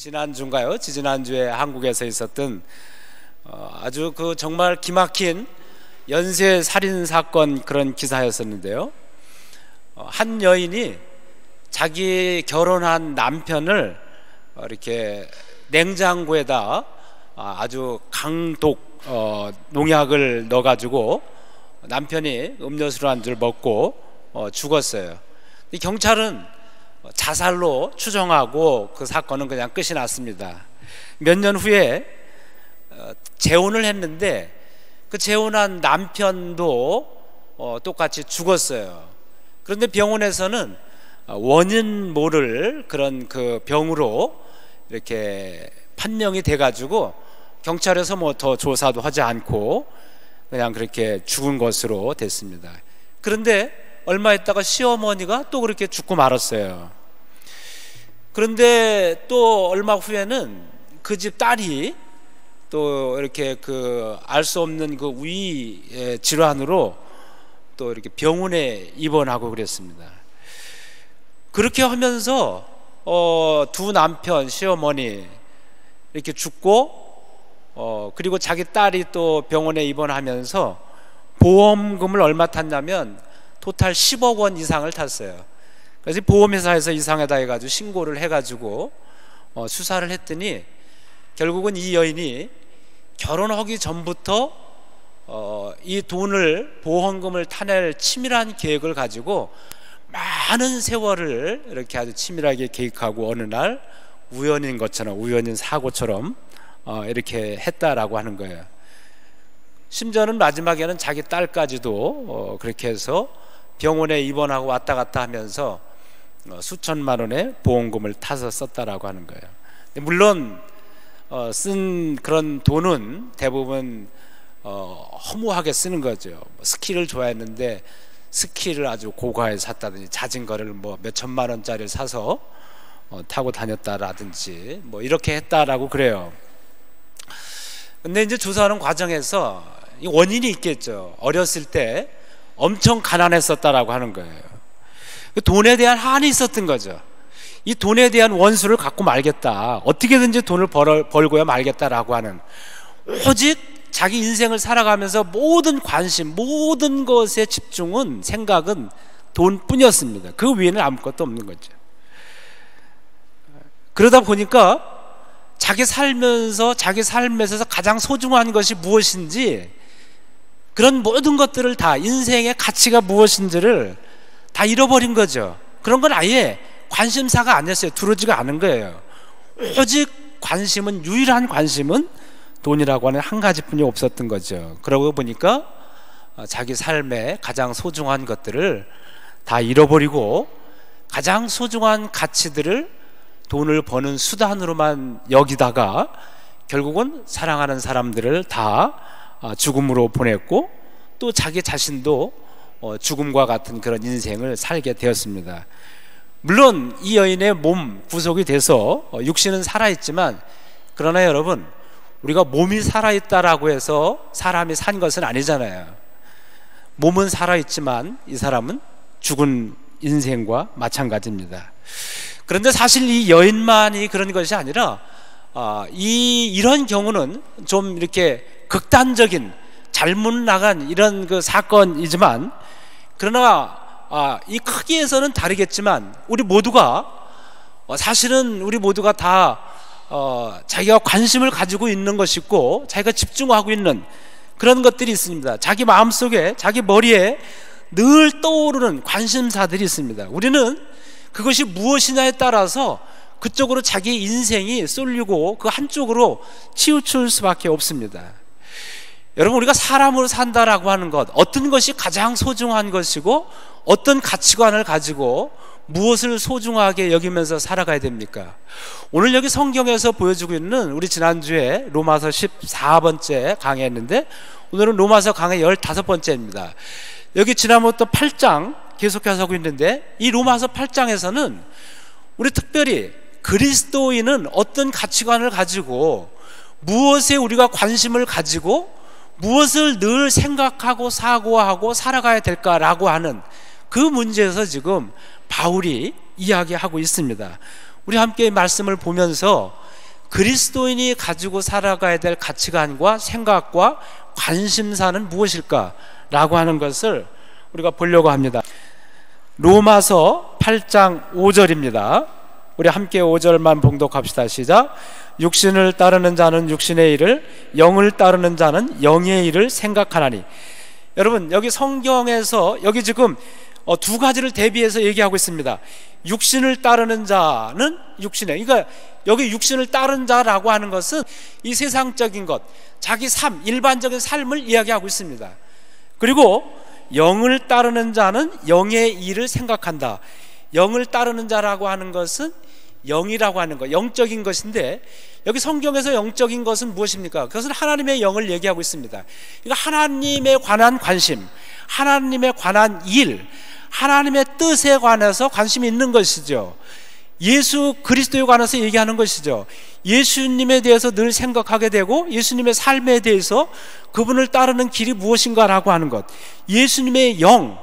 지난주인가요? 지지난주에 한국에서 있었던 아주 정말 기막힌 연쇄 살인 사건 그런 기사였었는데요. 한 여인이 자기 결혼한 남편을 이렇게 냉장고에다 아주 강독 농약을 넣어가지고 남편이 음료수를 한 줄 먹고 죽었어요. 경찰은 자살로 추정하고 그 사건은 그냥 끝이 났습니다. 몇 년 후에 재혼을 했는데 그 재혼한 남편도 똑같이 죽었어요. 그런데 병원에서는 원인 모를 그런 그 병으로 이렇게 판명이 돼가지고 경찰에서 뭐 더 조사도 하지 않고 그냥 그렇게 죽은 것으로 됐습니다. 그런데 얼마 있다가 시어머니가 또 그렇게 죽고 말았어요. 그런데 또 얼마 후에는 그 집 딸이 또 이렇게 알 수 없는 그 위 질환으로 또 이렇게 병원에 입원하고 그랬습니다. 그렇게 하면서 두 남편 시어머니 이렇게 죽고 그리고 자기 딸이 또 병원에 입원하면서 보험금을 얼마 탔냐면 토탈 10억 원 이상을 탔어요. 그래서 보험회사에서 이상하다 해가지고 신고를 해가지고 수사를 했더니 결국은 이 여인이 결혼하기 전부터 이 돈을 보험금을 타낼 치밀한 계획을 가지고 많은 세월을 이렇게 아주 치밀하게 계획하고 어느 날 우연인 것처럼 우연인 사고처럼 이렇게 했다라고 하는 거예요. 심지어는 마지막에는 자기 딸까지도 그렇게 해서 병원에 입원하고 왔다 갔다 하면서 수천만 원의 보험금을 타서 썼다라고 하는 거예요. 물론 쓴 그런 돈은 대부분 허무하게 쓰는 거죠. 스키를 좋아했는데 스키를 아주 고가에 샀다든지 자전거를 뭐 몇 천만 원짜리를 사서 타고 다녔다라든지 뭐 이렇게 했다라고 그래요. 근데 이제 조사하는 과정에서 이 원인이 있겠죠. 어렸을 때 엄청 가난했었다라고 하는 거예요. 돈에 대한 한이 있었던 거죠. 이 돈에 대한 원수를 갖고 말겠다, 어떻게든지 돈을 벌고야 말겠다라고 하는, 오직 자기 인생을 살아가면서 모든 관심, 모든 것의 집중은, 생각은 돈뿐이었습니다. 그 위에는 아무것도 없는 거죠. 그러다 보니까 자기 삶에서 가장 소중한 것이 무엇인지, 그런 모든 것들을 다, 인생의 가치가 무엇인지를 다 잃어버린 거죠. 그런 건 아예 관심사가 아니었어요. 두루지가 않은 거예요. 오직 관심은, 유일한 관심은 돈이라고 하는 한 가지뿐이 없었던 거죠. 그러고 보니까 자기 삶의 가장 소중한 것들을 다 잃어버리고 가장 소중한 가치들을 돈을 버는 수단으로만 여기다가 결국은 사랑하는 사람들을 다 죽음으로 보냈고 또 자기 자신도 죽음과 같은 그런 인생을 살게 되었습니다. 물론 이 여인의 몸 구속이 돼서 육신은 살아있지만, 그러나 여러분, 우리가 몸이 살아있다라고 해서 사람이 산 것은 아니잖아요. 몸은 살아있지만 이 사람은 죽은 인생과 마찬가지입니다. 그런데 사실 이 여인만이 그런 것이 아니라 이런 경우는 좀 이렇게 극단적인 잘못 나간 이런 그 사건이지만, 그러나 이 크기에서는 다르겠지만 우리 모두가 사실은 우리 모두가 다 자기가 관심을 가지고 있는 것이 있고 자기가 집중하고 있는 그런 것들이 있습니다. 자기 마음속에, 자기 머리에 늘 떠오르는 관심사들이 있습니다. 우리는 그것이 무엇이냐에 따라서 그쪽으로 자기 인생이 쏠리고 그 한쪽으로 치우칠 수밖에 없습니다. 여러분, 우리가 사람으로 산다라고 하는 것, 어떤 것이 가장 소중한 것이고 어떤 가치관을 가지고 무엇을 소중하게 여기면서 살아가야 됩니까? 오늘 여기 성경에서 보여주고 있는, 우리 지난주에 로마서 14번째 강의했는데 오늘은 로마서 강의 15번째입니다. 여기 지난번부터 8장 계속해서 하고 있는데, 이 로마서 8장에서는 우리 특별히 그리스도인은 어떤 가치관을 가지고 무엇에 우리가 관심을 가지고 무엇을 늘 생각하고 사고하고 살아가야 될까라고 하는 그 문제에서 지금 바울이 이야기하고 있습니다. 우리 함께 말씀을 보면서 그리스도인이 가지고 살아가야 될 가치관과 생각과 관심사는 무엇일까라고 하는 것을 우리가 보려고 합니다. 로마서 8장 5절입니다. 우리 함께 5절만 봉독합시다. 시작. 육신을 따르는 자는 육신의 일을, 영을 따르는 자는 영의 일을 생각하나니. 여러분, 여기 성경에서 여기 지금 두 가지를 대비해서 얘기하고 있습니다. 육신을 따르는 자는 육신의, 그러니까 여기 육신을 따르는 자라고 하는 것은 이 세상적인 것, 자기 삶, 일반적인 삶을 이야기하고 있습니다. 그리고 영을 따르는 자는 영의 일을 생각한다. 영을 따르는 자라고 하는 것은 영이라고 하는 것, 영적인 것인데, 여기 성경에서 영적인 것은 무엇입니까? 그것은 하나님의 영을 얘기하고 있습니다. 그러니까 하나님에 관한 관심, 하나님에 관한 일, 하나님의 뜻에 관해서 관심이 있는 것이죠. 예수 그리스도에 관해서 얘기하는 것이죠. 예수님에 대해서 늘 생각하게 되고, 예수님의 삶에 대해서 그분을 따르는 길이 무엇인가라고 하는 것, 예수님의 영,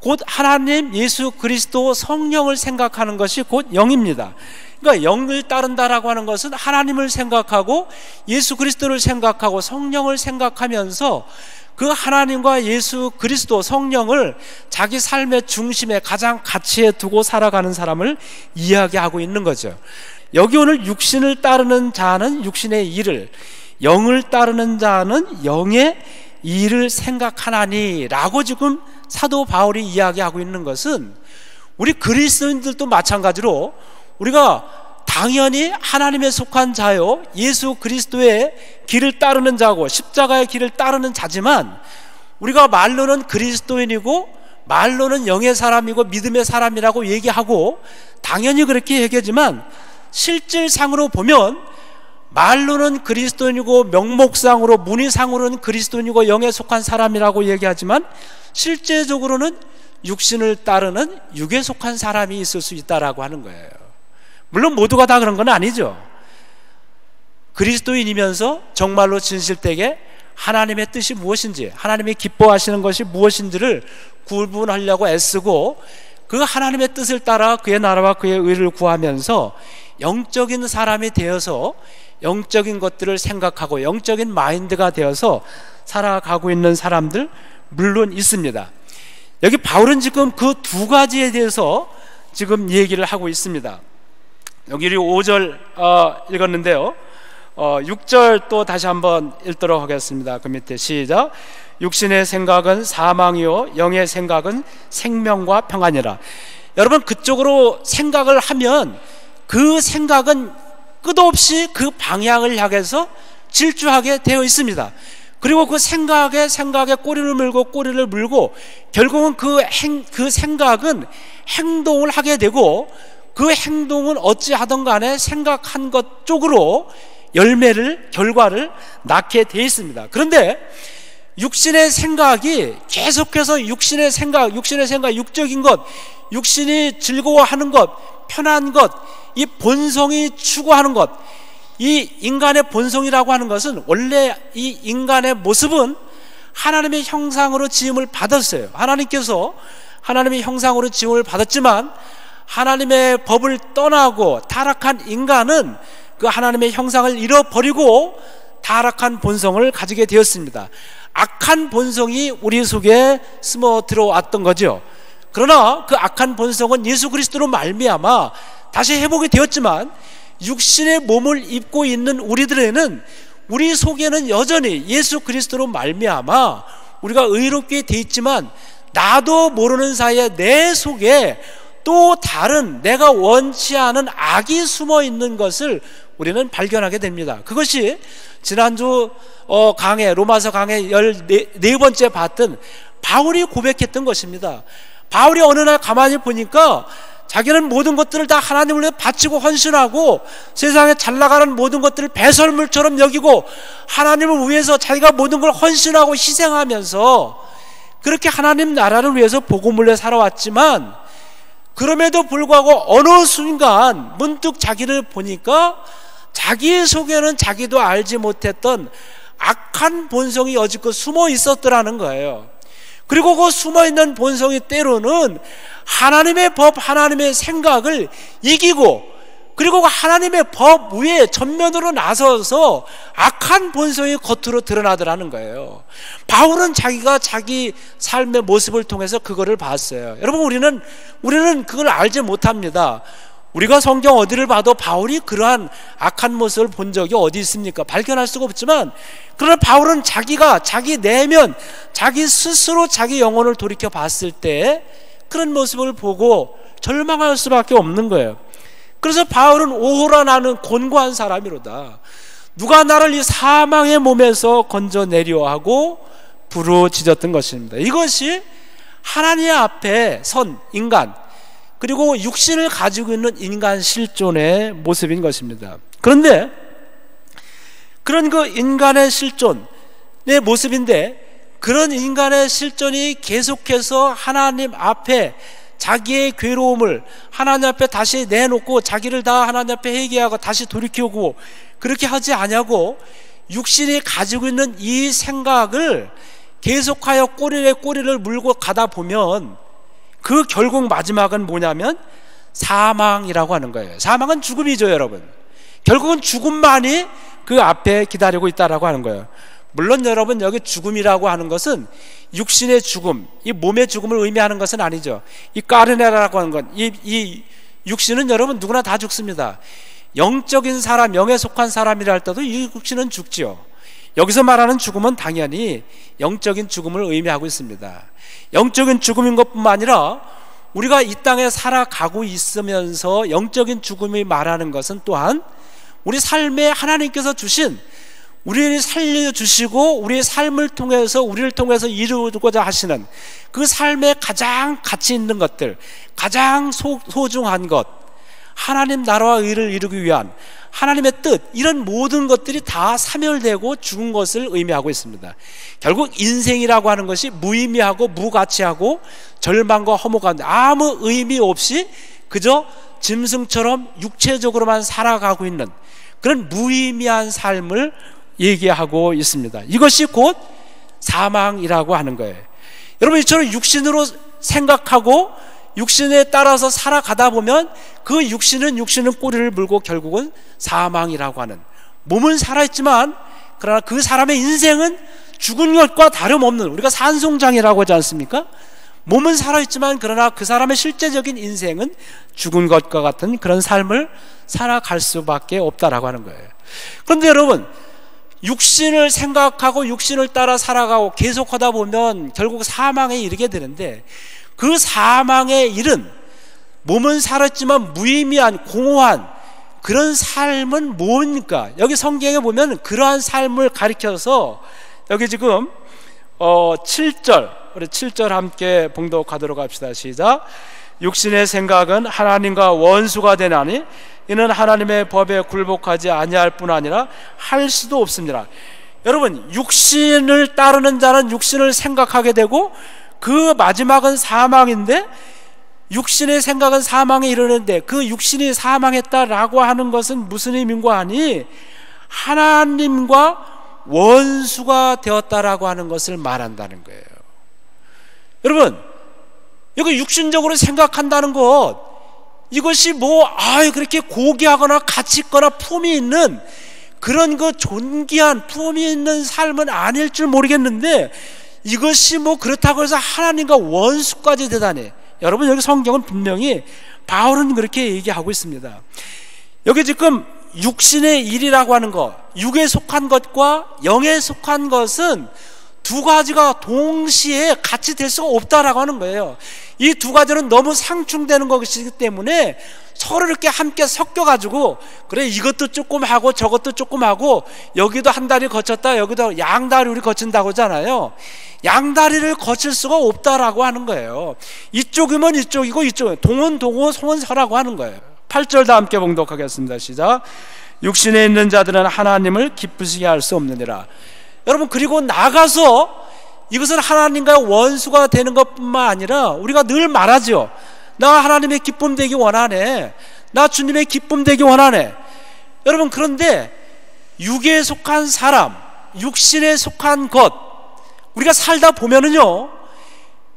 곧 하나님 예수 그리스도 성령을 생각하는 것이 곧 영입니다. 그러니까 영을 따른다라고 하는 것은 하나님을 생각하고 예수 그리스도를 생각하고 성령을 생각하면서 그 하나님과 예수 그리스도 성령을 자기 삶의 중심에 가장 가치에 두고 살아가는 사람을 이야기하고 있는 거죠. 여기 오늘 육신을 따르는 자는 육신의 일을, 영을 따르는 자는 영의 일을 생각하나니 라고 지금 사도 바울이 이야기하고 있는 것은, 우리 그리스도인들도 마찬가지로 우리가 당연히 하나님에 속한 자요, 예수 그리스도의 길을 따르는 자고 십자가의 길을 따르는 자지만, 우리가 말로는 그리스도인이고 말로는 영의 사람이고 믿음의 사람이라고 얘기하고 당연히 그렇게 얘기하지만, 실질상으로 보면 말로는 그리스도인이고 명목상으로 문의상으로는 그리스도인이고 영에 속한 사람이라고 얘기하지만, 실제적으로는 육신을 따르는 육에 속한 사람이 있을 수 있다라고 하는 거예요. 물론 모두가 다 그런 건 아니죠. 그리스도인이면서 정말로 진실되게 하나님의 뜻이 무엇인지, 하나님이 기뻐하시는 것이 무엇인지를 구분하려고 애쓰고 그 하나님의 뜻을 따라 그의 나라와 그의 의를 구하면서 영적인 사람이 되어서 영적인 것들을 생각하고 영적인 마인드가 되어서 살아가고 있는 사람들 물론 있습니다. 여기 바울은 지금 그 두 가지에 대해서 지금 얘기를 하고 있습니다. 여기 5절 읽었는데요, 6절 또 다시 한번 읽도록 하겠습니다. 그 밑에 시작. 육신의 생각은 사망이요 영의 생각은 생명과 평안이라. 여러분, 그쪽으로 생각을 하면 그 생각은 끝없이 그 방향을 향해서 질주하게 되어 있습니다. 그리고 그 생각에 꼬리를 물고 결국은 그 생각은 행동을 하게 되고, 그 행동은 어찌하든 간에 생각한 것 쪽으로 결과를 낳게 되어 있습니다. 그런데 육신의 생각이 계속해서 육적인 것, 육신이 즐거워하는 것, 편한 것, 이 본성이 추구하는 것, 이 인간의 본성이라고 하는 것은, 원래 이 인간의 모습은 하나님의 형상으로 지음을 받았어요. 하나님께서 하나님의 형상으로 지음을 받았지만, 하나님의 법을 떠나고 타락한 인간은 그 하나님의 형상을 잃어버리고 타락한 본성을 가지게 되었습니다. 악한 본성이 우리 속에 스며 들어왔던 거죠. 그러나 그 악한 본성은 예수 그리스도로 말미암아 다시 회복이 되었지만, 육신의 몸을 입고 있는 우리들에는, 우리 속에는 여전히 예수 그리스도로 말미암아 우리가 의롭게 돼 있지만, 나도 모르는 사이에 내 속에 또 다른 내가 원치 않은 악이 숨어 있는 것을 우리는 발견하게 됩니다. 그것이 지난주 강해, 로마서 강해 14번째 봤던 바울이 고백했던 것입니다. 바울이 어느 날 가만히 보니까 자기는 모든 것들을 다 하나님을 위해 바치고 헌신하고 세상에 잘 나가는 모든 것들을 배설물처럼 여기고 하나님을 위해서 자기가 모든 걸 헌신하고 희생하면서 그렇게 하나님 나라를 위해서 복음을 위해 살아왔지만, 그럼에도 불구하고 어느 순간 문득 자기를 보니까 자기 속에는 자기도 알지 못했던 악한 본성이 여지껏 숨어 있었더라는 거예요. 그리고 그 숨어있는 본성이 때로는 하나님의 법, 하나님의 생각을 이기고 그리고 하나님의 법 위에 전면으로 나서서 악한 본성이 겉으로 드러나더라는 거예요. 바울은 자기가 자기 삶의 모습을 통해서 그거를 봤어요. 여러분, 우리는 그걸 알지 못합니다. 우리가 성경 어디를 봐도 바울이 그러한 악한 모습을 본 적이 어디 있습니까? 발견할 수가 없지만, 그러나 바울은 자기가 자기 내면, 자기 스스로 자기 영혼을 돌이켜 봤을 때 그런 모습을 보고 절망할 수밖에 없는 거예요. 그래서 바울은 오호라 나는 곤고한 사람이로다. 누가 나를 이 사망의 몸에서 건져내려 하고 부르짖었던 것입니다. 이것이 하나님 앞에 선 인간, 그리고 육신을 가지고 있는 인간 실존의 모습인 것입니다. 그런데 그런 그 인간의 실존의 모습인데, 그런 인간의 실존이 계속해서 하나님 앞에 자기의 괴로움을 하나님 앞에 다시 내놓고 자기를 다 하나님 앞에 회개하고 다시 돌이키고 그렇게 하지 않냐고, 육신이 가지고 있는 이 생각을 계속하여 꼬리에 꼬리를 물고 가다 보면 그 결국 마지막은 뭐냐면 사망이라고 하는 거예요. 사망은 죽음이죠, 여러분. 결국은 죽음만이 그 앞에 기다리고 있다라고 하는 거예요. 물론 여러분, 여기 죽음이라고 하는 것은 육신의 죽음, 이 몸의 죽음을 의미하는 것은 아니죠. 이 까르네라고 하는 건, 이 육신은 여러분 누구나 다 죽습니다. 영적인 사람, 영에 속한 사람이라 할 때도 이 육신은 죽지요. 여기서 말하는 죽음은 당연히 영적인 죽음을 의미하고 있습니다. 영적인 죽음인 것뿐만 아니라 우리가 이 땅에 살아가고 있으면서 영적인 죽음이 말하는 것은 또한 우리 삶에 하나님께서 주신, 우리를 살려주시고 우리의 삶을 통해서 우리를 통해서 이루고자 하시는 그 삶의 가장 가치 있는 것들, 가장 소중한 것, 하나님 나라와 의를 이루기 위한 하나님의 뜻, 이런 모든 것들이 다 사멸되고 죽은 것을 의미하고 있습니다. 결국 인생이라고 하는 것이 무의미하고 무가치하고 절망과 허무가 아무 의미 없이 그저 짐승처럼 육체적으로만 살아가고 있는 그런 무의미한 삶을 얘기하고 있습니다. 이것이 곧 사망이라고 하는 거예요. 여러분, 이처럼 육신으로 생각하고 육신에 따라서 살아가다 보면 그 육신은 꼬리를 물고 결국은 사망이라고 하는, 몸은 살아있지만 그러나 그 사람의 인생은 죽은 것과 다름없는, 우리가 산송장이라고 하지 않습니까? 몸은 살아있지만 그러나 그 사람의 실제적인 인생은 죽은 것과 같은 그런 삶을 살아갈 수밖에 없다라고 하는 거예요. 그런데 여러분, 육신을 생각하고 육신을 따라 살아가고 계속하다 보면 결국 사망에 이르게 되는데, 그 사망의 일은 몸은 살았지만 무의미한 공허한 그런 삶은 뭡니까? 여기 성경에 보면 그러한 삶을 가리켜서 여기 지금 7절, 우리 7절 함께 봉독하도록 합시다. 시작. 육신의 생각은 하나님과 원수가 되나니 이는 하나님의 법에 굴복하지 아니할 뿐 아니라 할 수도 없습니다. 여러분, 육신을 따르는 자는 육신을 생각하게 되고 그 마지막은 사망인데, 육신의 생각은 사망에 이르는데 그 육신이 사망했다라고 하는 것은 무슨 의미인가 하니 하나님과 원수가 되었다라고 하는 것을 말한다는 거예요. 여러분, 여기 육신적으로 생각한다는 것, 이것이 그렇게 고귀하거나 가치 있거나 품이 있는 그런 그 존귀한 품이 있는 삶은 아닐 줄 모르겠는데, 이것이 그렇다고 해서 하나님과 원수까지 되다니. 여러분, 여기 성경은 분명히 바울은 그렇게 얘기하고 있습니다. 여기 지금 육신의 일이라고 하는 것, 육에 속한 것과 영에 속한 것은 두 가지가 동시에 같이 될 수가 없다라고 하는 거예요. 이 두 가지는 너무 상충되는 것이기 때문에 서로 이렇게 함께 섞여가지고, 그래 이것도 조금 하고 저것도 조금 하고, 여기도 한 다리 거쳤다 여기도 양다리 우리 거친다고 하잖아요. 양다리를 거칠 수가 없다라고 하는 거예요. 이쪽이면 이쪽이고 이쪽은 동은 동호 송은 서라고 하는 거예요. 8절 다 함께 봉독하겠습니다. 시작. 육신에 있는 자들은 하나님을 기쁘시게 할 수 없느니라. 여러분, 그리고 나가서 이것은 하나님과 원수가 되는 것뿐만 아니라 우리가 늘 말하죠. 나 하나님의 기쁨 되기 원하네, 나 주님의 기쁨 되기 원하네. 여러분, 그런데 육에 속한 사람, 육신에 속한 것, 우리가 살다 보면은요,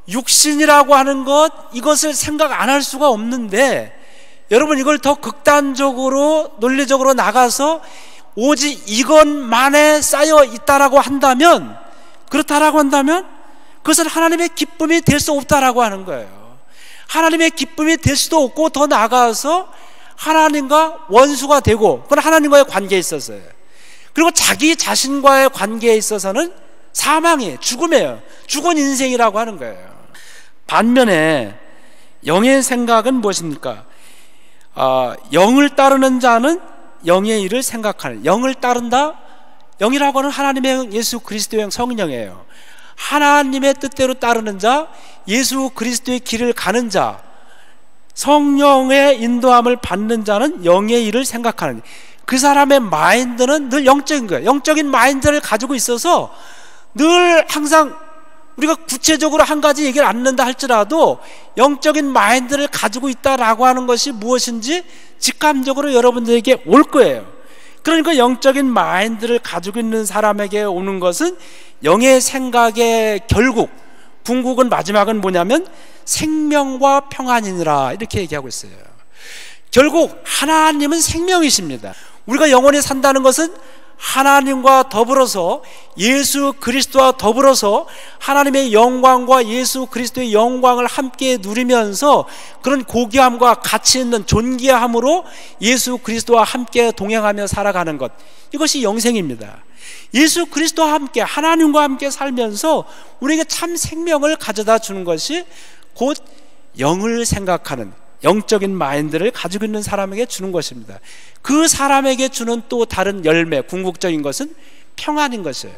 육신이라고 하는 것, 이것을 생각 안 할 수가 없는데 여러분 이걸 더 극단적으로 논리적으로 나가서 오직 이것만에 쌓여 있다라고 한다면, 그렇다라고 한다면 그것은 하나님의 기쁨이 될 수 없다라고 하는 거예요. 하나님의 기쁨이 될 수도 없고, 더 나아가서 하나님과 원수가 되고, 그건 하나님과의 관계에 있어서요. 그리고 자기 자신과의 관계에 있어서는 사망이에요. 죽음이에요. 죽은 인생이라고 하는 거예요. 반면에 영의 생각은 무엇입니까? 영을 따르는 자는 영의 일을 생각하는, 영을 따른다. 영이라고 하는 하나님의 예수 그리스도의 성령이에요. 하나님의 뜻대로 따르는 자, 예수 그리스도의 길을 가는 자, 성령의 인도함을 받는 자는 영의 일을 생각하는, 그 사람의 마인드는 늘 영적인 거예요. 영적인 마인드를 가지고 있어서 늘 항상 우리가 구체적으로 한 가지 얘기를 안 한다 할지라도 영적인 마인드를 가지고 있다라고 하는 것이 무엇인지 직감적으로 여러분들에게 올 거예요. 그러니까 영적인 마인드를 가지고 있는 사람에게 오는 것은 영의 생각의 결국, 궁극은, 마지막은 뭐냐면 생명과 평안이니라, 이렇게 얘기하고 있어요. 결국 하나님은 생명이십니다. 우리가 영원히 산다는 것은 하나님과 더불어서, 예수 그리스도와 더불어서 하나님의 영광과 예수 그리스도의 영광을 함께 누리면서 그런 고귀함과 가치 있는 존귀함으로 예수 그리스도와 함께 동행하며 살아가는 것, 이것이 영생입니다. 예수 그리스도와 함께, 하나님과 함께 살면서 우리에게 참 생명을 가져다 주는 것이 곧 영을 생각하는, 영적인 마인드를 가지고 있는 사람에게 주는 것입니다. 그 사람에게 주는 또 다른 열매, 궁극적인 것은 평안인 것이에요.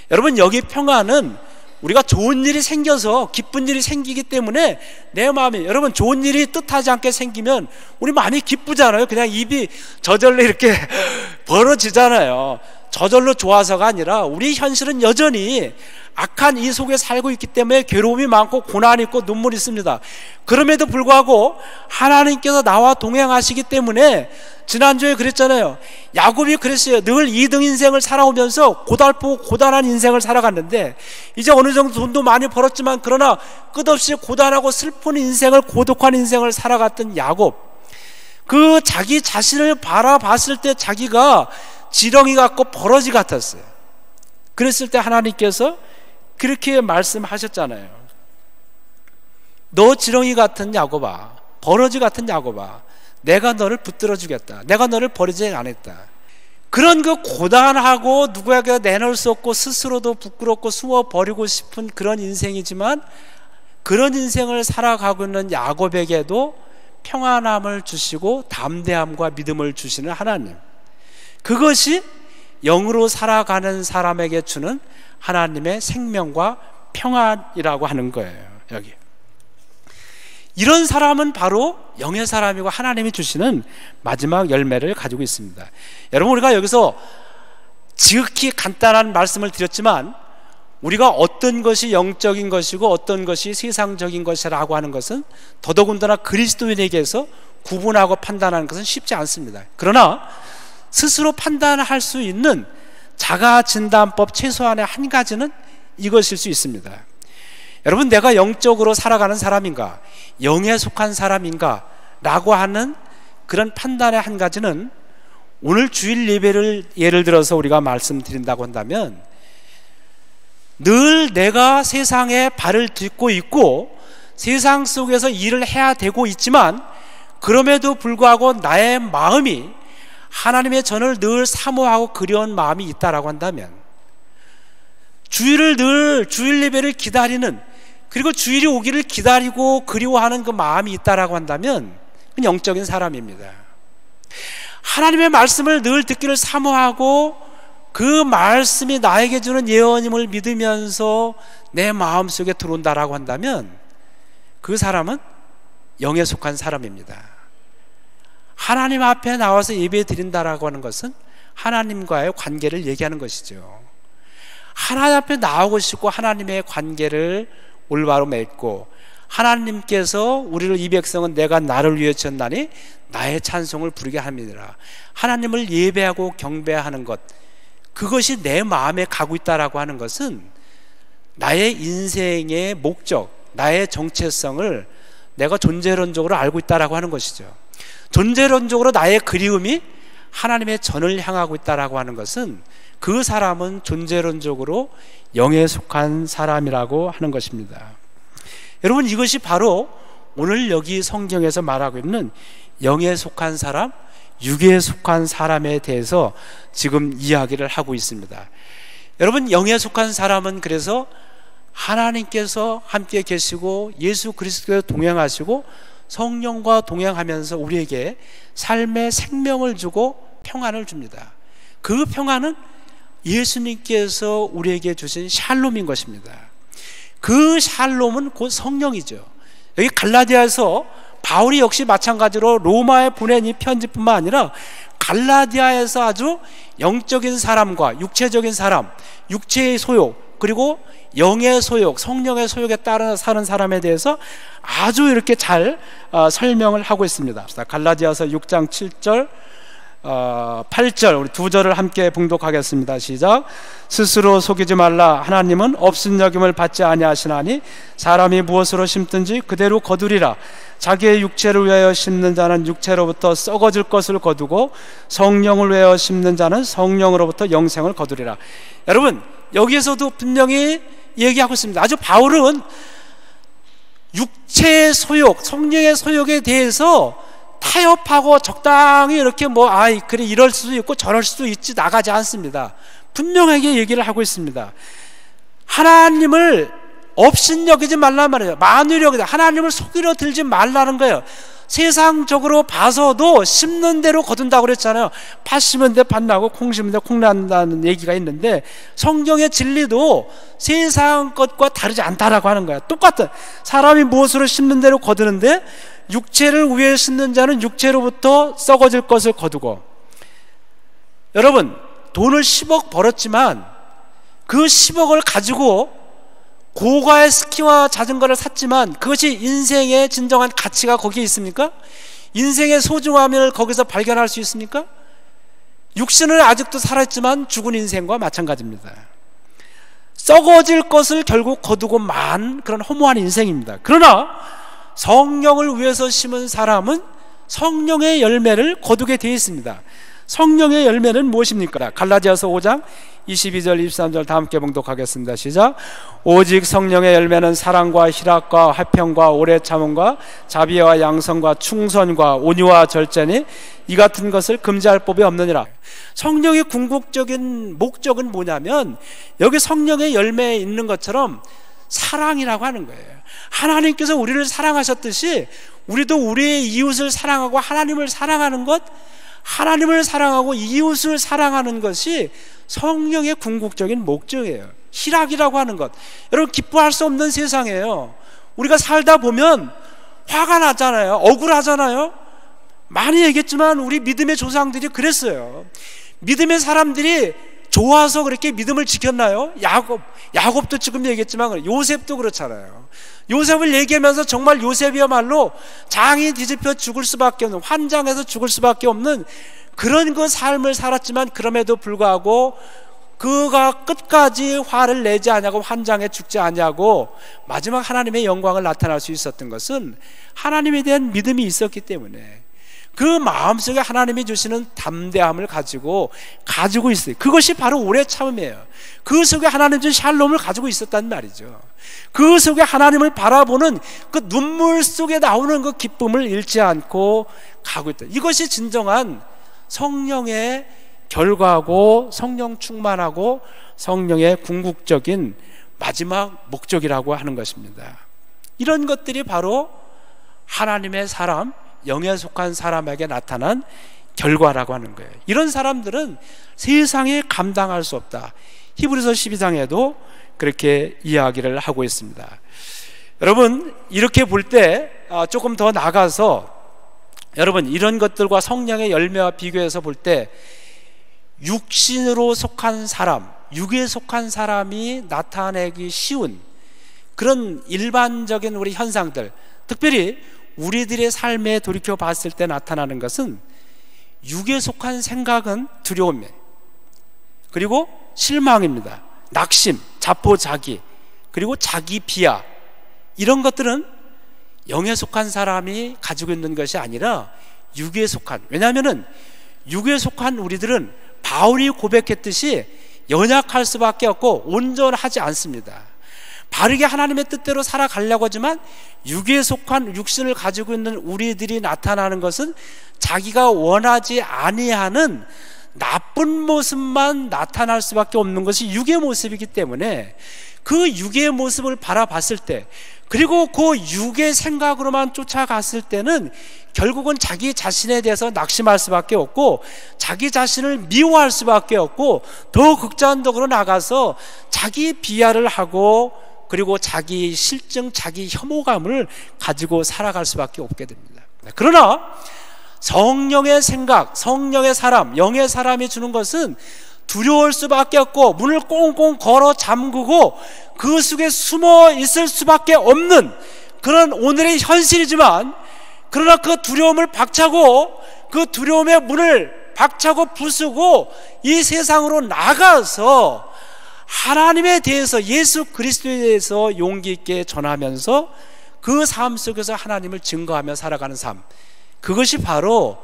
여러분, 여기 평안은 우리가 좋은 일이 생겨서, 기쁜 일이 생기기 때문에 내 마음이, 여러분 좋은 일이 뜻하지 않게 생기면 우리 마음이 기쁘잖아요. 그냥 입이 저절로 이렇게 벌어지잖아요. 저절로 좋아서가 아니라 우리 현실은 여전히 악한 이 속에 살고 있기 때문에 괴로움이 많고 고난이 있고 눈물이 있습니다. 그럼에도 불구하고 하나님께서 나와 동행하시기 때문에, 지난주에 그랬잖아요. 야곱이 그랬어요. 늘 2등 인생을 살아오면서 고달프고 고단한 인생을 살아갔는데, 이제 어느 정도 돈도 많이 벌었지만 그러나 끝없이 고단하고 슬픈 인생을, 고독한 인생을 살아갔던 야곱, 그 자기 자신을 바라봤을 때 자기가 지렁이 같고 버러지 같았어요. 그랬을 때 하나님께서 그렇게 말씀하셨잖아요. 너 지렁이 같은 야곱아, 버러지 같은 야곱아, 내가 너를 붙들어 주겠다. 내가 너를 버리지 않았다. 그런 그 고단하고 누구에게 내놓을 수 없고 스스로도 부끄럽고 숨어 버리고 싶은 그런 인생이지만, 그런 인생을 살아가고 있는 야곱에게도 평안함을 주시고 담대함과 믿음을 주시는 하나님, 그것이 영으로 살아가는 사람에게 주는 하나님의 생명과 평안이라고 하는 거예요. 여기 이런 사람은 바로 영의 사람이고 하나님이 주시는 마지막 열매를 가지고 있습니다. 여러분, 우리가 여기서 지극히 간단한 말씀을 드렸지만, 우리가 어떤 것이 영적인 것이고 어떤 것이 세상적인 것이라고 하는 것은 더더군다나 그리스도인에게서 구분하고 판단하는 것은 쉽지 않습니다. 그러나 스스로 판단할 수 있는 자가진단법 최소한의 한 가지는 이것일 수 있습니다. 여러분, 내가 영적으로 살아가는 사람인가, 영에 속한 사람인가 라고 하는 그런 판단의 한 가지는, 오늘 주일 예배를 예를 들어서 우리가 말씀드린다고 한다면, 늘 내가 세상에 발을 딛고 있고 세상 속에서 일을 해야 되고 있지만, 그럼에도 불구하고 나의 마음이 하나님의 전을 늘 사모하고 그리운 마음이 있다라고 한다면, 주일을 늘 주일 예배를 기다리는, 그리고 주일이 오기를 기다리고 그리워하는 그 마음이 있다라고 한다면 그건 영적인 사람입니다. 하나님의 말씀을 늘 듣기를 사모하고 그 말씀이 나에게 주는 예언임을 믿으면서 내 마음속에 들어온다라고 한다면 그 사람은 영에 속한 사람입니다. 하나님 앞에 나와서 예배 드린다라고 하는 것은 하나님과의 관계를 얘기하는 것이죠. 하나님 앞에 나오고 싶고 하나님의 관계를 올바로 맺고, 하나님께서 우리를, 이 백성은 내가 나를 위해 지었나니 나의 찬송을 부르게 함이니라, 하나님을 예배하고 경배하는 것, 그것이 내 마음에 가고 있다라고 하는 것은 나의 인생의 목적, 나의 정체성을 내가 존재론적으로 알고 있다라고 하는 것이죠. 존재론적으로 나의 그리움이 하나님의 전을 향하고 있다라고 하는 것은 그 사람은 존재론적으로 영에 속한 사람이라고 하는 것입니다. 여러분, 이것이 바로 오늘 여기 성경에서 말하고 있는 영에 속한 사람, 육에 속한 사람에 대해서 지금 이야기를 하고 있습니다. 여러분, 영에 속한 사람은 그래서 하나님께서 함께 계시고 예수 그리스도와 동행하시고 성령과 동행하면서 우리에게 삶의 생명을 주고 평안을 줍니다. 그 평안은 예수님께서 우리에게 주신 샬롬인 것입니다. 그 샬롬은 곧 성령이죠. 여기 갈라디아에서 바울이 역시 마찬가지로 로마에 보낸 이 편지뿐만 아니라 갈라디아에서 아주 영적인 사람과 육체적인 사람, 육체의 소욕, 그리고 영의 소욕, 성령의 소욕에 따라 사는 사람에 대해서 아주 이렇게 잘 설명을 하고 있습니다. 갈라디아서 6장 7절 8절 우리 두 절을 함께 봉독하겠습니다. 시작. 스스로 속이지 말라. 하나님은 없은 여김을 받지 아니하시나니 사람이 무엇으로 심든지 그대로 거두리라. 자기의 육체를 위하여 심는 자는 육체로부터 썩어질 것을 거두고 성령을 위하여 심는 자는 성령으로부터 영생을 거두리라. 여러분, 여기에서도 분명히 얘기하고 있습니다. 아주 바울은 육체의 소욕, 성령의 소욕에 대해서 타협하고 적당히 이렇게 그래 이럴 수도 있고 저럴 수도 있지 나가지 않습니다. 분명하게 얘기를 하고 있습니다. 하나님을 업신여기지 말란 말이에요. 만유로 여기다 하나님을 속이려 들지 말라는 거예요. 세상적으로 봐서도 심는 대로 거둔다고 그랬잖아요. 팥 심은 데 팥 나고 콩 심은 데 콩 난다는 얘기가 있는데 성경의 진리도 세상 것과 다르지 않다라고 하는 거야. 똑같은 사람이 무엇으로 심는 대로 거두는데 육체를 위해 심는 자는 육체로부터 썩어질 것을 거두고. 여러분, 돈을 10억 벌었지만 그 10억을 가지고 고가의 스키와 자전거를 샀지만 그것이 인생의 진정한 가치가 거기에 있습니까? 인생의 소중함을 거기서 발견할 수 있습니까? 육신은 아직도 살아있지만 죽은 인생과 마찬가지입니다. 썩어질 것을 결국 거두고 만 그런 허무한 인생입니다. 그러나 성령을 위해서 심은 사람은 성령의 열매를 거두게 되어 있습니다. 성령의 열매는 무엇입니까? 갈라디아서 5장 22절 23절 다 함께 봉독하겠습니다. 시작. 오직 성령의 열매는 사랑과 희락과 화평과 오래 참음과 자비와 양성과 충선과 온유와 절제니 이 같은 것을 금지할 법이 없느니라. 성령의 궁극적인 목적은 뭐냐면 여기 성령의 열매에 있는 것처럼 사랑이라고 하는 거예요. 하나님께서 우리를 사랑하셨듯이 우리도 우리의 이웃을 사랑하고 하나님을 사랑하는 것, 하나님을 사랑하고 이웃을 사랑하는 것이 성령의 궁극적인 목적이에요. 희락이라고 하는 것. 여러분, 기뻐할 수 없는 세상이에요. 우리가 살다 보면 화가 나잖아요. 억울하잖아요. 많이 얘기했지만 우리 믿음의 조상들이 그랬어요. 믿음의 사람들이 좋아서 그렇게 믿음을 지켰나요? 야곱도 지금 얘기했지만 요셉도 그렇잖아요. 요셉을 얘기하면서 정말 요셉이야말로 장이 뒤집혀 죽을 수밖에 없는, 환장해서 죽을 수밖에 없는 그런 그 삶을 살았지만 그럼에도 불구하고 그가 끝까지 화를 내지 않냐고 환장해 죽지 않냐고 마지막 하나님의 영광을 나타날 수 있었던 것은 하나님에 대한 믿음이 있었기 때문에 그 마음속에 하나님이 주시는 담대함을 가지고 있어요. 그것이 바로 오래 참음이에요. 그 속에 하나님 준 샬롬을 가지고 있었단 말이죠. 그 속에 하나님을 바라보는 그 눈물 속에 나오는 그 기쁨을 잃지 않고 가고 있다. 이것이 진정한 성령의 결과고 성령 충만하고 성령의 궁극적인 마지막 목적이라고 하는 것입니다. 이런 것들이 바로 하나님의 사람, 영에 속한 사람에게 나타난 결과라고 하는 거예요. 이런 사람들은 세상에 감당할 수 없다. 히브리서 12장에도 그렇게 이야기를 하고 있습니다. 여러분, 이렇게 볼 때 조금 더 나가서 여러분 이런 것들과 성령의 열매와 비교해서 볼 때 육신으로 속한 사람, 육에 속한 사람이 나타내기 쉬운 그런 일반적인 우리 현상들, 특별히 우리들의 삶에 돌이켜 봤을 때 나타나는 것은 육에 속한 생각은 두려움이에요. 그리고 실망입니다. 낙심, 자포자기, 그리고 자기 비하, 이런 것들은 영에 속한 사람이 가지고 있는 것이 아니라 육에 속한, 왜냐하면은 육에 속한 우리들은 바울이 고백했듯이 연약할 수밖에 없고 온전하지 않습니다. 바르게 하나님의 뜻대로 살아가려고 하지만 육에 속한 육신을 가지고 있는 우리들이 나타나는 것은 자기가 원하지 아니하는 나쁜 모습만 나타날 수밖에 없는 것이 육의 모습이기 때문에 그 육의 모습을 바라봤을 때, 그리고 그 육의 생각으로만 쫓아갔을 때는 결국은 자기 자신에 대해서 낙심할 수밖에 없고 자기 자신을 미워할 수밖에 없고 더 극단적으로 나가서 자기 비하를 하고 그리고 자기 실증, 자기 혐오감을 가지고 살아갈 수밖에 없게 됩니다. 그러나 성령의 생각, 성령의 사람, 영의 사람이 주는 것은 두려울 수밖에 없고 문을 꽁꽁 걸어 잠그고 그 속에 숨어 있을 수밖에 없는 그런 오늘의 현실이지만, 그러나 그 두려움을 박차고 그 두려움의 문을 박차고 부수고 이 세상으로 나가서 하나님에 대해서, 예수 그리스도에 대해서 용기 있게 전하면서 그 삶 속에서 하나님을 증거하며 살아가는 삶, 그것이 바로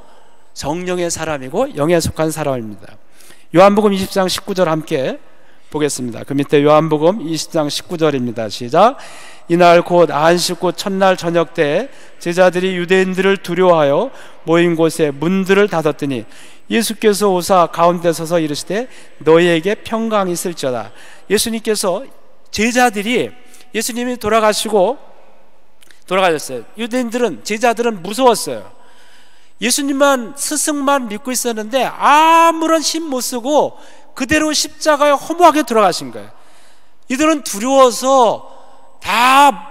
성령의 사람이고 영에 속한 사람입니다. 요한복음 20장 19절 함께 보겠습니다. 그 밑에 요한복음 20장 19절입니다. 시작. 이날 곧 안식 곧 첫날 저녁 때 제자들이 유대인들을 두려워하여 모인 곳에 문들을 닫았더니 예수께서 오사 가운데 서서 이르시되 너희에게 평강이 있을지어다. 예수님께서 제자들이, 예수님이 돌아가셨어요. 유대인들은, 제자들은 무서웠어요. 예수님만, 스승만 믿고 있었는데 아무런 힘 못 쓰고 그대로 십자가에 허무하게 돌아가신 거예요. 이들은 두려워서 다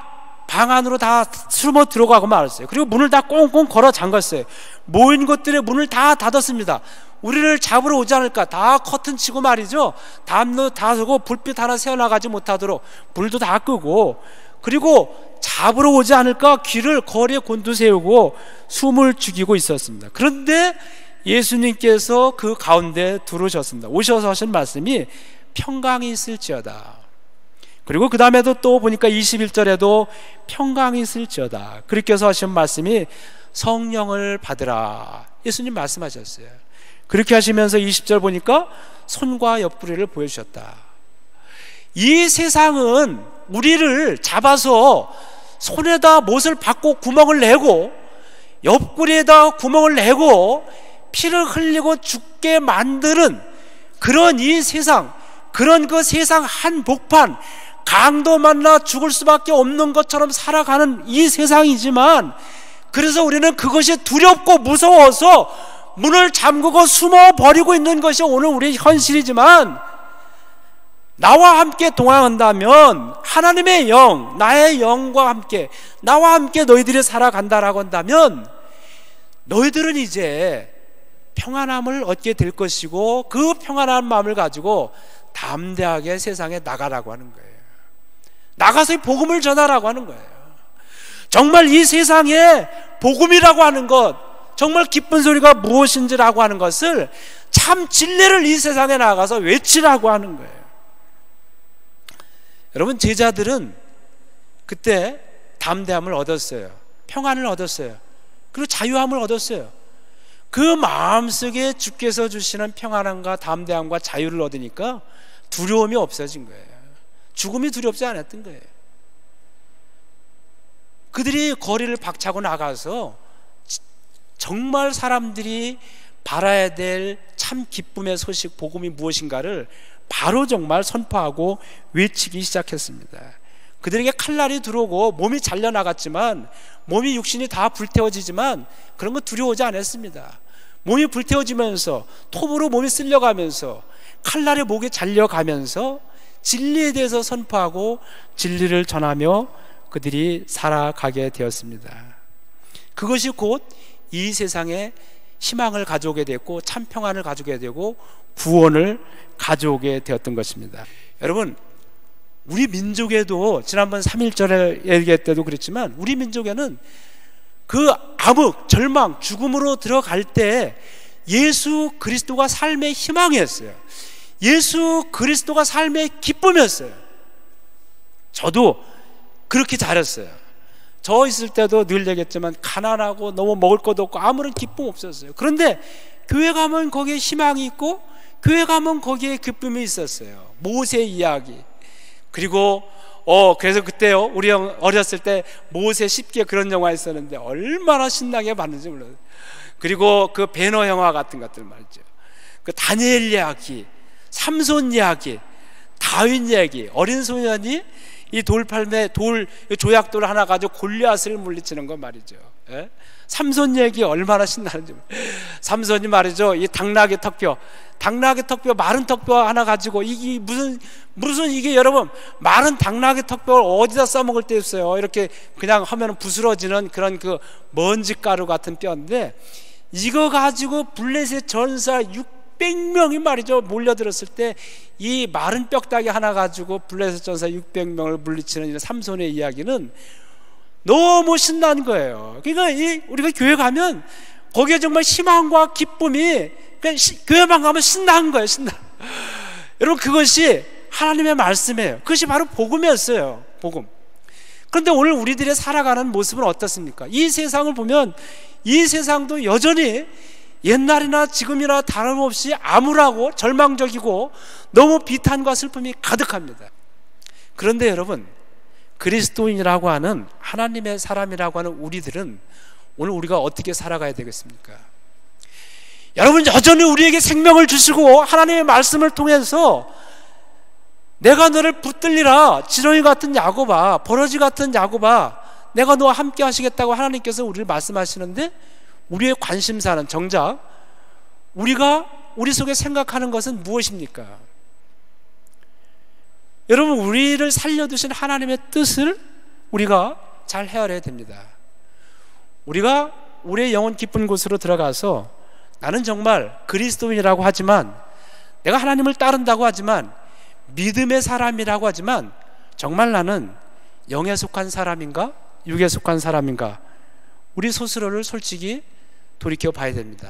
방 안으로 다 숨어 들어가고 말았어요. 그리고 문을 다 꽁꽁 걸어 잠갔어요. 모인 것들의 문을 다 닫았습니다. 우리를 잡으러 오지 않을까, 다 커튼 치고 말이죠. 담로 다 서고 불빛 하나 새어나가지 못하도록 불도 다 끄고, 그리고 잡으러 오지 않을까 귀를 거리에 곤두세우고 숨을 죽이고 있었습니다. 그런데 예수님께서 그 가운데 들어오셨습니다. 오셔서 하신 말씀이 평강이 있을지어다. 그리고 그 다음에도 또 보니까 21절에도 평강이 있을지어다. 그리께서 하신 말씀이 성령을 받으라. 예수님 말씀하셨어요. 그렇게 하시면서 20절 보니까 손과 옆구리를 보여주셨다. 이 세상은 우리를 잡아서 손에다 못을 박고 구멍을 내고 옆구리에다 구멍을 내고 피를 흘리고 죽게 만드는 그런 이 세상, 그런 그 세상 한복판, 강도 만나 죽을 수밖에 없는 것처럼 살아가는 이 세상이지만, 그래서 우리는 그것이 두렵고 무서워서 문을 잠그고 숨어버리고 있는 것이 오늘 우리의 현실이지만, 나와 함께 동행한다면 하나님의 영, 나의 영과 함께, 나와 함께 너희들이 살아간다라고 한다면 너희들은 이제 평안함을 얻게 될 것이고 그 평안한 마음을 가지고 담대하게 세상에 나가라고 하는 거예요. 나가서 복음을 전하라고 하는 거예요. 정말 이 세상에 복음이라고 하는 것, 정말 기쁜 소리가 무엇인지라고 하는 것을, 참 진리를 이 세상에 나가서 외치라고 하는 거예요. 여러분, 제자들은 그때 담대함을 얻었어요. 평안을 얻었어요. 그리고 자유함을 얻었어요. 그 마음속에 주께서 주시는 평안함과 담대함과 자유를 얻으니까 두려움이 없어진 거예요. 죽음이 두렵지 않았던 거예요. 그들이 거리를 박차고 나가서 정말 사람들이 바라야 될 참 기쁨의 소식, 복음이 무엇인가를 바로 정말 선포하고 외치기 시작했습니다. 그들에게 칼날이 들어오고 몸이 잘려나갔지만, 몸이 육신이 다 불태워지지만 그런 거 두려워하지 않았습니다. 몸이 불태워지면서, 톱으로 몸이 쓸려가면서, 칼날이 목에 잘려가면서 진리에 대해서 선포하고 진리를 전하며 그들이 살아가게 되었습니다. 그것이 곧 이 세상에 희망을 가져오게 됐고 참 평안을 가져오게 되고 구원을 가져오게 되었던 것입니다. 여러분, 우리 민족에도 지난번 3.1절에 얘기할 때도 그랬지만, 우리 민족에는 그 암흑, 절망, 죽음으로 들어갈 때 예수 그리스도가 삶의 희망이었어요. 예수 그리스도가 삶의 기쁨이었어요. 저도 그렇게 자랐어요. 저 있을 때도 늘 얘기했지만 가난하고 너무 먹을 것도 없고 아무런 기쁨 없었어요. 그런데 교회 가면 거기에 희망이 있고 교회 가면 거기에 기쁨이 있었어요. 모세 이야기. 그리고 그래서 그때요, 우리 어렸을 때 모세 10개 그런 영화 있었는데 얼마나 신나게 봤는지 몰라요. 그리고 그 배너 영화 같은 것들 말이죠. 그 다니엘 이야기, 삼손 이야기, 다윗 이야기. 어린 소년이 이 돌팔매 조약돌 하나 가지고 골리앗을 물리치는 거 말이죠. 예? 삼손 얘기 얼마나 신나는지. 삼손이 말이죠, 이 당나귀 턱뼈 마른 턱뼈 하나 가지고 이게 무슨 이게 여러분 마른 당나귀 턱뼈를 어디다 써먹을 때 있어요. 이렇게 그냥 하면 부스러지는 그런 그 먼지 가루 같은 뼈인데 이거 가지고 블레셋 전사 600명이 말이죠 몰려들었을 때 이 마른 뼈다귀 하나 가지고 블레셋 전사 600명을 물리치는 이런 삼손의 이야기는 너무 신난 거예요. 그러니까 우리가 교회 가면 거기에 정말 희망과 기쁨이 그냥 교회만 가면 신나는 거예요. 신나. 여러분 그것이 하나님의 말씀이에요. 그것이 바로 복음이었어요. 복음. 그런데 오늘 우리들의 살아가는 모습은 어떻습니까? 이 세상을 보면 이 세상도 여전히 옛날이나 지금이나 다름없이 암울하고 절망적이고 너무 비탄과 슬픔이 가득합니다. 그런데 여러분 그리스도인이라고 하는 하나님의 사람이라고 하는 우리들은 오늘 우리가 어떻게 살아가야 되겠습니까? 여러분 여전히 우리에게 생명을 주시고 하나님의 말씀을 통해서 내가 너를 붙들리라 지렁이 같은 야곱아 버러지 같은 야곱아 내가 너와 함께 하시겠다고 하나님께서 우리를 말씀하시는데 우리의 관심사는 정작 우리 속에 생각하는 것은 무엇입니까? 여러분 우리를 살려두신 하나님의 뜻을 우리가 잘 헤아려야 됩니다. 우리가 우리의 영혼 깊은 곳으로 들어가서 나는 정말 그리스도인이라고 하지만 내가 하나님을 따른다고 하지만 믿음의 사람이라고 하지만 정말 나는 영에 속한 사람인가 육에 속한 사람인가 우리 스스로를 솔직히 돌이켜 봐야 됩니다.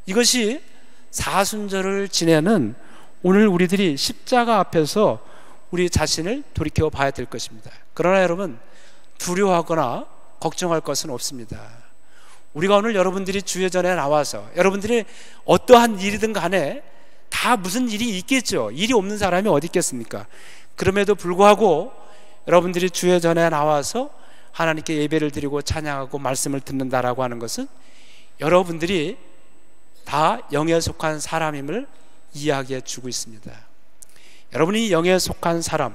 이것이 사순절을 지내는 오늘 우리들이 십자가 앞에서 우리 자신을 돌이켜 봐야 될 것입니다. 그러나 여러분 두려워하거나 걱정할 것은 없습니다. 우리가 오늘 여러분들이 주예전에 나와서 여러분들이 어떠한 일이든 간에 다 무슨 일이 있겠죠. 일이 없는 사람이 어디 있겠습니까? 그럼에도 불구하고 여러분들이 주예전에 나와서 하나님께 예배를 드리고 찬양하고 말씀을 듣는다라고 하는 것은 여러분들이 다 영에 속한 사람임을 이야기해 주고 있습니다. 여러분이 영에 속한 사람,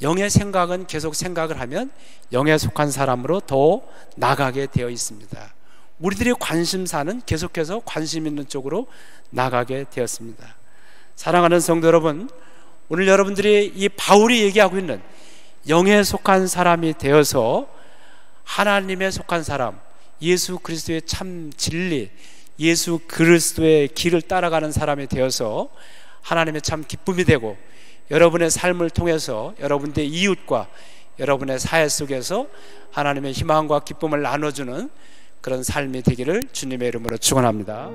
영의 생각은 계속 생각을 하면 영에 속한 사람으로 더 나가게 되어 있습니다. 우리들의 관심사는 계속해서 관심 있는 쪽으로 나가게 되었습니다. 사랑하는 성도 여러분, 오늘 여러분들이 이 바울이 얘기하고 있는 영에 속한 사람이 되어서 하나님에 속한 사람, 예수 그리스도의 참 진리, 예수 그리스도의 길을 따라가는 사람이 되어서 하나님의 참 기쁨이 되고 여러분의 삶을 통해서 여러분의 이웃과 여러분의 사회 속에서 하나님의 희망과 기쁨을 나눠주는 그런 삶이 되기를 주님의 이름으로 축원합니다.